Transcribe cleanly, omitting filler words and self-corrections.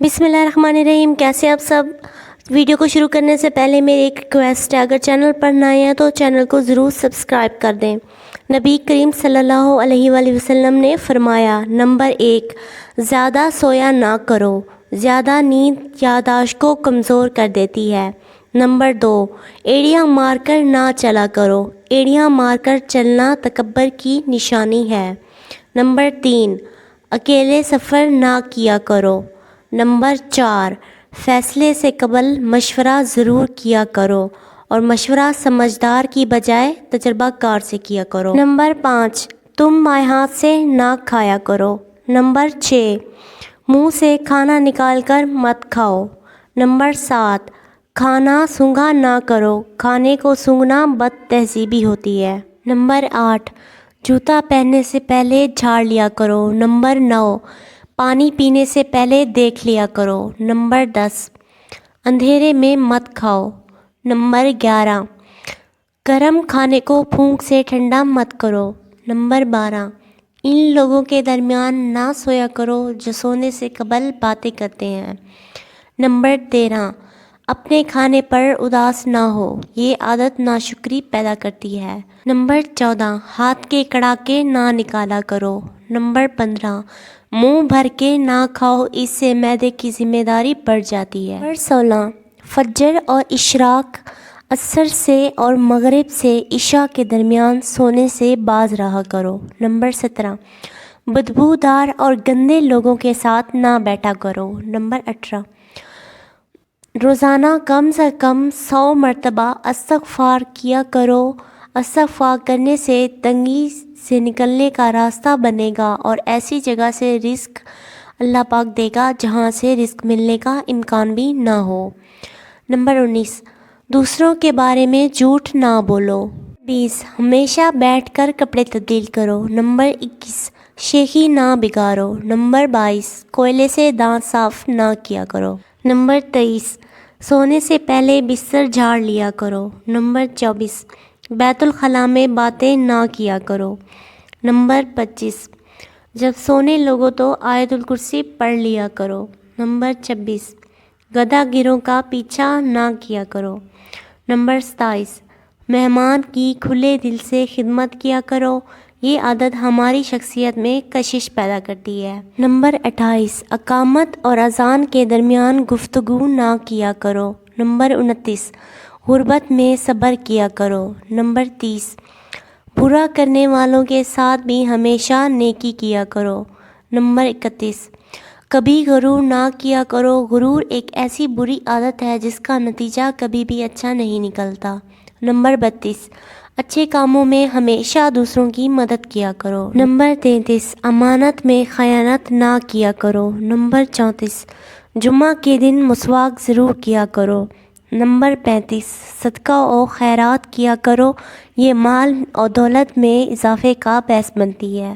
بسم اللہ الرحمن الرحیم۔ کیسے آپ سب؟ ویڈیو کو شروع کرنے سے پہلے میری ایک ریکویسٹ ہے، اگر چینل پر نئے ہیں تو چینل کو ضرور سبسکرائب کر دیں۔ نبی کریم صلی اللہ علیہ وآلہ وسلم نے فرمایا، نمبر 1، زیادہ سویا نہ کرو، زیادہ نیند یادداشت کو کمزور کر دیتی ہے۔ نمبر 2، ایڑیاں مار کر نہ چلا کرو، ایڑیاں مار کر چلنا تکبر کی نشانی ہے۔ نمبر 3، اکیلے سفر نہ کیا کرو۔ نمبر 4، فیصلے سے قبل مشورہ ضرور کیا کرو اور مشورہ سمجھدار کی بجائے تجربہ کار سے کیا کرو۔ نمبر 5، تم بائیں ہاتھ سے نہ کھایا کرو۔ نمبر 6، منہ سے کھانا نکال کر مت کھاؤ۔ نمبر 7، کھانا سونگھا نہ کرو، کھانے کو سونگھنا بد تہذیبی ہوتی ہے۔ نمبر 8، جوتا پہننے سے پہلے جھاڑ لیا کرو۔ نمبر 9، پانی پینے سے پہلے دیکھ لیا کرو۔ نمبر 10، اندھیرے میں مت کھاؤ۔ نمبر 11، گرم کھانے کو پھونک سے ٹھنڈا مت کرو۔ نمبر 12، ان لوگوں کے درمیان نہ سویا کرو جو سونے سے قبل باتیں کرتے ہیں۔ نمبر 13، اپنے کھانے پر اداس نہ ہو، یہ عادت ناشکری پیدا کرتی ہے۔ نمبر 14، ہاتھ کے کڑاکے نہ نکالا کرو۔ نمبر 15، منہ بھر کے نہ کھاؤ، اس سے معدے کی ذمہ داری بڑھ جاتی ہے۔ نمبر 16، فجر اور اشراق، عصر سے اور مغرب سے عشاء کے درمیان سونے سے باز رہا کرو۔ نمبر 17، بدبودار اور گندے لوگوں کے ساتھ نہ بیٹھا کرو۔ نمبر 18، روزانہ کم سے کم 100 مرتبہ استغفار کیا کرو۔ استغفار کرنے سے تنگی سے نکلنے کا راستہ بنے گا اور ایسی جگہ سے رزق اللہ پاک دے گا جہاں سے رزق ملنے کا امکان بھی نہ ہو۔ نمبر 19، دوسروں کے بارے میں جھوٹ نہ بولو۔ 20، ہمیشہ بیٹھ کر کپڑے تبدیل کرو۔ نمبر 21، شیخی نہ بگاڑو۔ نمبر 22، کوئلے سے دانت صاف نہ کیا کرو۔ نمبر 23، سونے سے پہلے بستر جھاڑ لیا کرو۔ نمبر 24، بیت الخلاء میں باتیں نہ کیا کرو۔ نمبر 25، جب سونے لگو تو آیت الکرسی پڑھ لیا کرو۔ نمبر 26، گدھا گیروں کا پیچھا نہ کیا کرو۔ نمبر 27، مہمان کی کھلے دل سے خدمت کیا کرو، یہ عادت ہماری شخصیت میں کشش پیدا کرتی ہے۔ نمبر 28، اقامت اور اذان کے درمیان گفتگو نہ کیا کرو۔ نمبر 29، غربت میں صبر کیا کرو۔ نمبر 30، برا کرنے والوں کے ساتھ بھی ہمیشہ نیکی کیا کرو۔ نمبر 31، کبھی غرور نہ کیا کرو، غرور ایک ایسی بری عادت ہے جس کا نتیجہ کبھی بھی اچھا نہیں نکلتا۔ نمبر 32، اچھے کاموں میں ہمیشہ دوسروں کی مدد کیا کرو۔ نمبر 33، امانت میں خیانت نہ کیا کرو۔ نمبر 34، جمعہ کے دن مسواک ضرور کیا کرو۔ نمبر 35، صدقہ و خیرات کیا کرو، یہ مال اور دولت میں اضافے کا باعث بنتی ہے۔